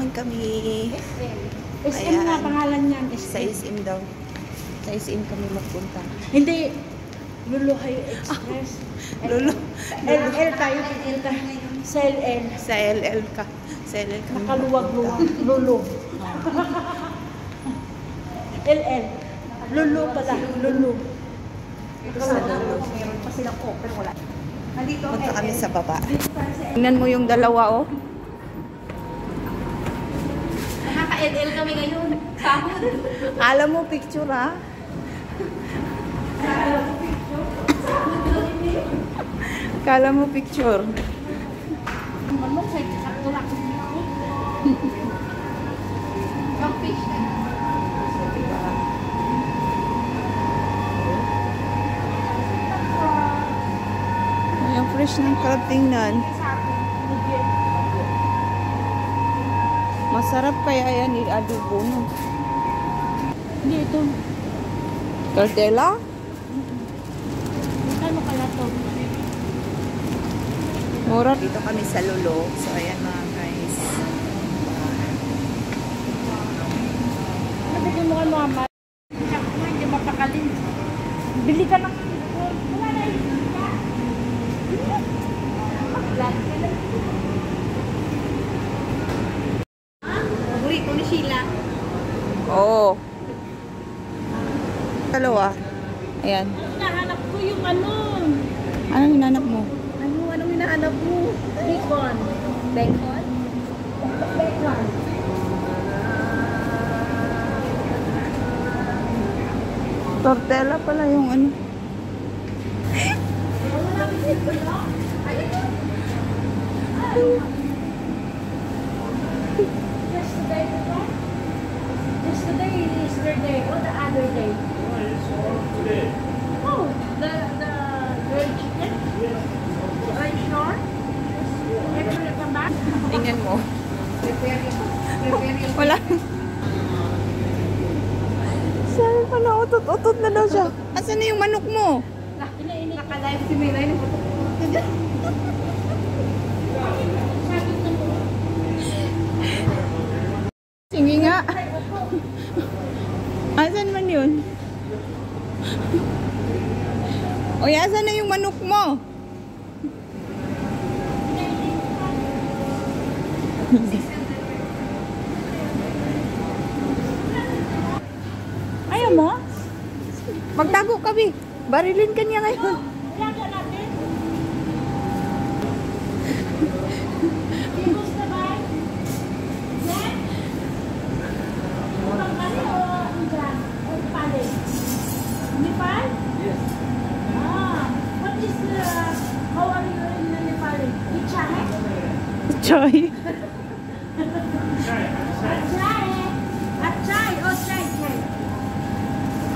naman kami. SM nga pangalan niyan. Sa SM daw. Sa SM kami magpunta. Hindi. Luluhay Express. Lulu. LL tayo. Sa LL. Sa LL ka. Sa LL ka. Nakaluwag-luwag. Lulu. LL. Lulu pala. Lulu. Sa Lulu. Meron pa silang open. Wala. Punta kami sa baba. Tingnan mo yung dalawa, oh. Nakaka-LL kami ngayon. Sahod. Alam mo picture, ha? Kala mo picture. Yung fresh ng crab tingnan. Masarap kaya yan i-adobo, no? Hindi ito. Tortilla? Ano kaya ito? Mura. Dito kami sa Lulu. So, ayan mga guys. Ano ko mga mama? Hindi mapakalin. Bili ka ng wala na yun. Paborito ni Sheila. Oo. Dalawa. Ayan. Nahanap ko yung ano. Anong hinanap mo? Anong hinahanap mo? Bacon. Bacon? Bacon. Tortilla pala yung ano. Yesterday, or the other day? Oh, the grilled chicken? Are you sure? Ever come back? Tingnan mo. Prepare yung Wala. Sabi pa na, utot-utot na daw siya. Asan na yung manok mo? Nakalive si Miray. Sige nga. Asan man yun? Oy, asan na yung manok mo? Ayaw mo? Magtago ka, Bi. Barilin ka niya ngayon. Ilaga natin. Bigos na ba? Yan? Ibang kali o dyan? O pali? Nepal? Yes. What is the... How are you in Nepal? Ichahe? Choy. Achai. Achai. Oh, chai, chai.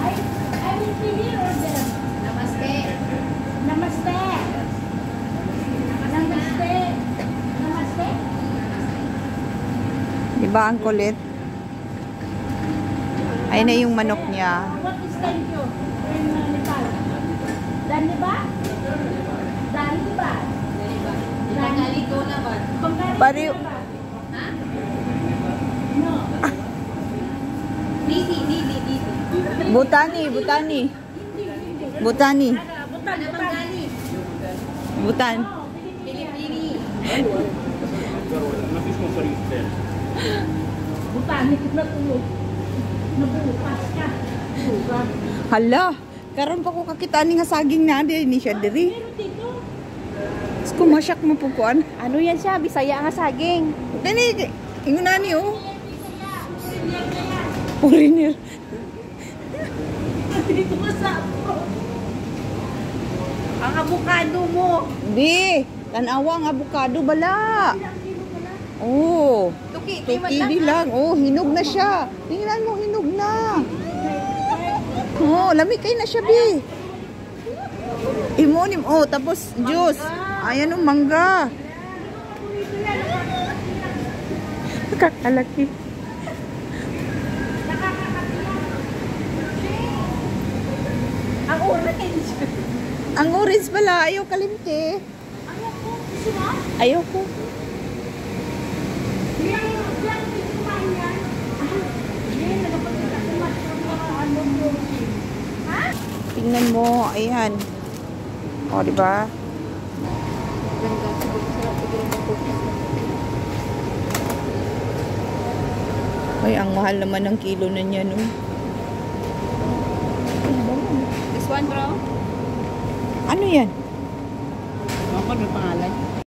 I will be here or there. Namaste. Namaste. Namaste. Namaste. Diba ang kulit? Ayun na yung manok niya. What is thank you in Nepal? Dani ba? Dani ba? Nagalito na ba? Pari- Ha? No. Didi. Butani. Butan. Gali. Butan. Pilipini. Butan. Natulog. Nabukas ka. Bukan. Hala, karon pa ko kakita ni nga saging na ni siya diri. Pero dito. Kumasyak mo pupuan. Ano yan siya? Bisaya nga saging. Dani, ingon na ni oh. Foreigner. Dito ka sa ako. Ang avocado mo. Di, tanawa ang avocado bala. Oh, Tuki tukidi lang. Oh, hinog na siya. Tingnan mo, hinog na. Oh, lamig kayo na siya, Bi. Imonim. Oh, tapos juice. Ayan ang mangga. Kakalaki. Ang orange. Ang orange pala, ayaw kalimte. Ayaw ko. Gusto mo? Ayaw ko. Yang tingnan mo. Ayan. O, diba? Ganda. Sarap siguro ng cookies. Ay, ang mahal naman ng kilo na niya, no? This one, bro? Ano yan? Ako, may pangalan.